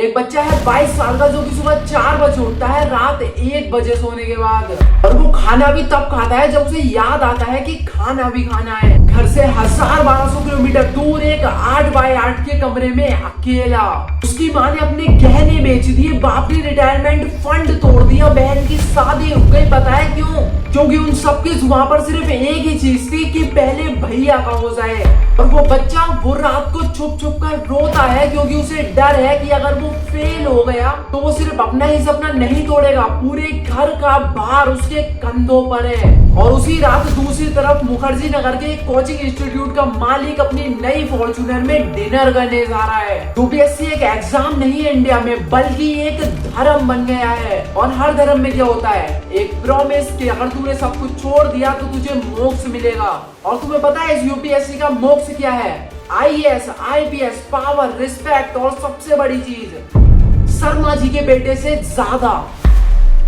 एक बच्चा है 22 साल का जो कि सुबह 4 बजे उठता है रात 1 बजे सोने के बाद, और वो खाना भी तब खाता है जब उसे याद आता है कि खाना भी खाना है। घर से 1200 किलोमीटर दूर एक 8 बाय 8 के कमरे में अकेला। उसकी माँ ने अपने गहने बेच दिए, बाप ने रिटायरमेंट फंड तोड़ दिया, बहन की शादी रुक गई। पता है क्यों? क्योंकि उन सबकी जुबान पर सिर्फ एक ही चीज थी कि पहले भैया का हो जाए। और वो बच्चा वो रात को छुप छुप कर रोता है क्योंकि उसे डर है कि अगर वो फेल हो गया तो वो सिर्फ अपना ही सपना नहीं तोड़ेगा, पूरे घर का भार उसके कंधों पर है। और उसी रात दूसरी तरफ मुखर्जी नगर के एक कोचिंग इंस्टीट्यूट का मालिक अपनी नई फॉर्च्यूनर में डिनर करने जा रहा है। यूपीएससी एक एग्जाम नहीं है इंडिया में, बल्कि एक धर्म बन गया है। और हर धर्म में क्या होता है? एक प्रॉमिस कि अगर तूने सब कुछ छोड़ दिया तो तुझे मोक्ष मिलेगा। और तुम्हें पता है इस यूपीएससी का मोक्ष क्या है? आईएएस, आईपीएस, पावर, रिस्पेक्ट और सबसे बड़ी चीज शर्मा जी के बेटे से ज्यादा।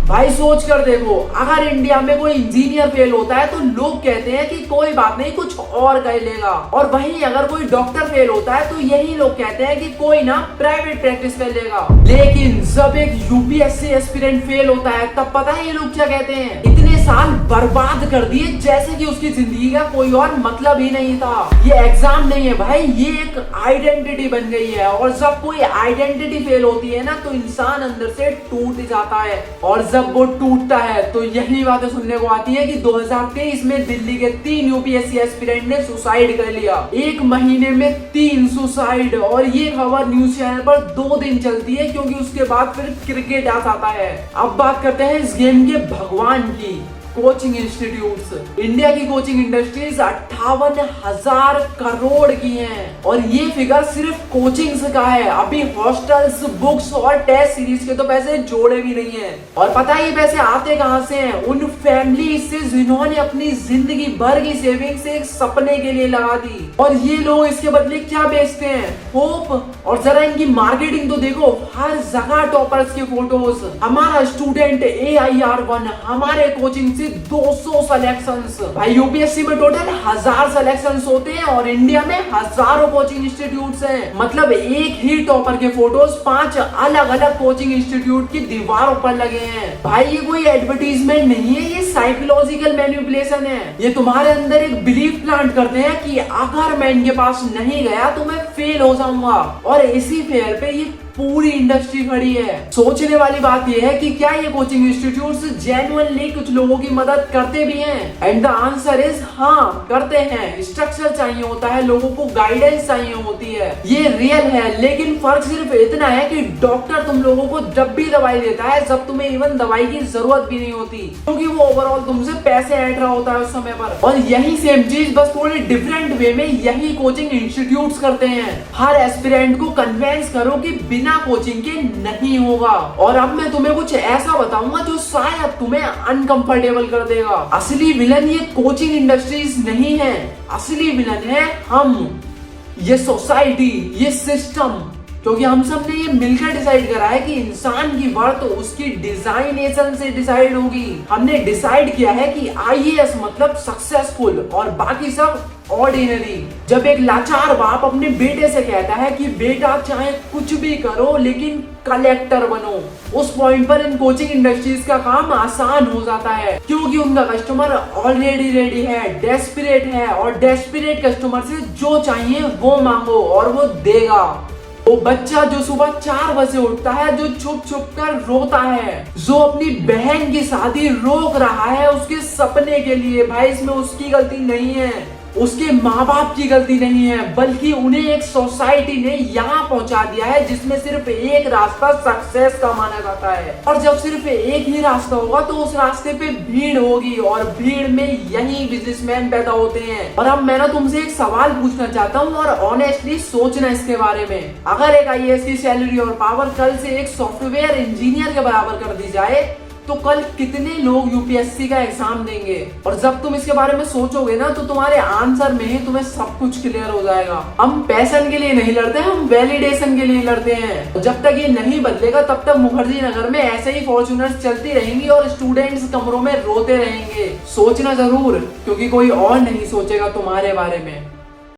भाई सोच कर देखो, अगर इंडिया में कोई इंजीनियर फेल होता है तो लोग कहते हैं कि कोई बात नहीं, कुछ और कर लेगा। और वहीं अगर कोई डॉक्टर फेल होता है तो यही लोग कहते हैं कि कोई ना प्राइवेट प्रैक्टिस कर लेगा। लेकिन जब एक यूपीएससी एस्पिरेंट फेल होता है तब पता है ये लोग क्या कहते हैं? इतने साल बर्बाद कर दिए, जैसे कि उसकी जिंदगी का कोई और मतलब ही नहीं था। ये एग्जाम नहीं है भाई, ये एक आइडेंटिटी बन गई है। और जब कोई आइडेंटिटी फेल होती है ना तो इंसान अंदर से टूट जाता है। और जब वो टूटता है तो यही बातें सुनने को आती है कि 2023 में दिल्ली के 3 यूपीएससी एस्पिरेंट ने सुसाइड कर लिया। 1 महीने में 3 सुसाइड। और ये खबर न्यूज चैनल पर 2 दिन चलती है क्योंकि उसके बाद फिर क्रिकेट आ जाता है। अब बात करते हैं इस गेम के भगवान की, कोचिंग इंस्टीट्यूट्स। इंडिया की कोचिंग इंडस्ट्रीज 58,000 करोड़ की हैं। और ये फिगर सिर्फ कोचिंग्स का है, अभी हॉस्टल्स, बुक्स और टेस्ट सीरीज के तो पैसे जोड़े भी नहीं है। और पता है ये पैसे आते कहां से हैं? उन फैमिली से जिन्होंने अपनी जिंदगी भर की सेविंग्स एक सपने के लिए लगा दी। और ये लोग इसके बदले क्या बेचते हैं? होप। और जरा इनकी मार्केटिंग तो देखो, हर जगह टॉपर्स के फोटोज, हमारा स्टूडेंट AIR1, हमारे कोचिंग 200 सिलेक्शंस। भाई यूपीएससी में टोटल 1000 सिलेक्शंस होते हैं और इंडिया में हजारों कोचिंग इंस्टीट्यूट्स हैं। मतलब एक ही टॉपर के फोटोज 5 अलग अलग कोचिंग इंस्टीट्यूट की दीवारों पर लगे हैं। भाई ये कोई एडवर्टीजमेंट नहीं है, ये साइकोलॉजिकल मैनिपुलेशन है। ये तुम्हारे अंदर एक बिलीफ प्लांट करते हैं कि अगर मैं इनके पास नहीं गया तो मैं फेल हो जाऊंगा। और इसी फेल पे ये पूरी इंडस्ट्री खड़ी है। सोचने वाली बात यह है कि क्या ये कोचिंग इंस्टीट्यूट्स जेन्युइनली कुछ लोगों की मदद करते भी हैं? एंड द आंसर इज हाँ, करते हैं। स्ट्रक्चर चाहिए होता है, लोगों को गाइडेंस चाहिए होती है, ये रियल है। लेकिन फर्क सिर्फ इतना है कि डॉक्टर तुम लोगों को जब भी दवाई देता है जब तुम्हें इवन दवाई की जरूरत भी नहीं होती, क्योंकि वो ओवरऑल तुमसे पैसे ऐड रहा होता है उस समय पर। और यही सेम चीज बस थोड़ी डिफरेंट वे में यही कोचिंग इंस्टीट्यूट्स करते हैं। हर एस्पिरेंट को कन्विंस करो कि बिना कोचिंग के नहीं होगा। और अब मैं तुम्हें कुछ ऐसा बताऊंगा जो शायद तुम्हें अनकंफर्टेबल कर देगा। असली विलन ये कोचिंग इंडस्ट्रीज नहीं है, असली विलन है हम, ये सोसाइटी, ये सिस्टम। क्योंकि हम सब ने ये मिलकर डिसाइड करा है कि इंसान की वर्थ उसकी डिजाइनेशन से डिसाइड होगी। हमने डिसाइड किया है कि आईएएस मतलब सक्सेसफुल और बाकी सब ऑर्डिनरी। जब एक लाचार बाप अपने बेटे से कहता है कि बेटा चाहे कुछ भी करो लेकिन कलेक्टर बनो, उस पॉइंट पर इन कोचिंग इंडस्ट्रीज का काम आसान हो जाता है क्योंकि उनका कस्टमर ऑलरेडी रेडी है, डेस्परेट है। और डेस्परेट कस्टमर से जो चाहिए वो मांगो और वो देगा। वो बच्चा जो सुबह 4 बजे उठता है, जो छुप छुप कर रोता है, जो अपनी बहन की शादी रोक रहा है उसके सपने के लिए, भाई इसमें उसकी गलती नहीं है, उसके माँ बाप की गलती नहीं है, बल्कि उन्हें एक सोसाइटी ने यहाँ पहुंचा दिया है जिसमें सिर्फ एक रास्ता सक्सेस का माना जाता है। और जब सिर्फ एक ही रास्ता होगा तो उस रास्ते पे भीड़ होगी और भीड़ में यही बिजनेसमैन पैदा होते हैं। और अब मैं ना तुमसे एक सवाल पूछना चाहता हूँ और ऑनेस्टली सोचना इसके बारे में। अगर एक आईएएस की सैलरी और पावर कल से एक सॉफ्टवेयर इंजीनियर के बराबर कर दी जाए तो कल कितने लोग यूपीएससी का एग्जाम देंगे? और जब तुम इसके बारे में सोचोगे ना तो तुम्हारे आंसर में ही तुम्हें सब कुछ क्लियर हो जाएगा। हम पैशन के लिए नहीं लड़ते, हम वैलिडेशन के लिए लड़ते हैं। जब तक ये नहीं बदलेगा तब तक मुखर्जी नगर में ऐसे ही फॉर्च्यूनर्स चलती रहेंगी और स्टूडेंट्स कमरों में रोते रहेंगे। सोचना जरूर, क्योंकि कोई और नहीं सोचेगा तुम्हारे बारे में।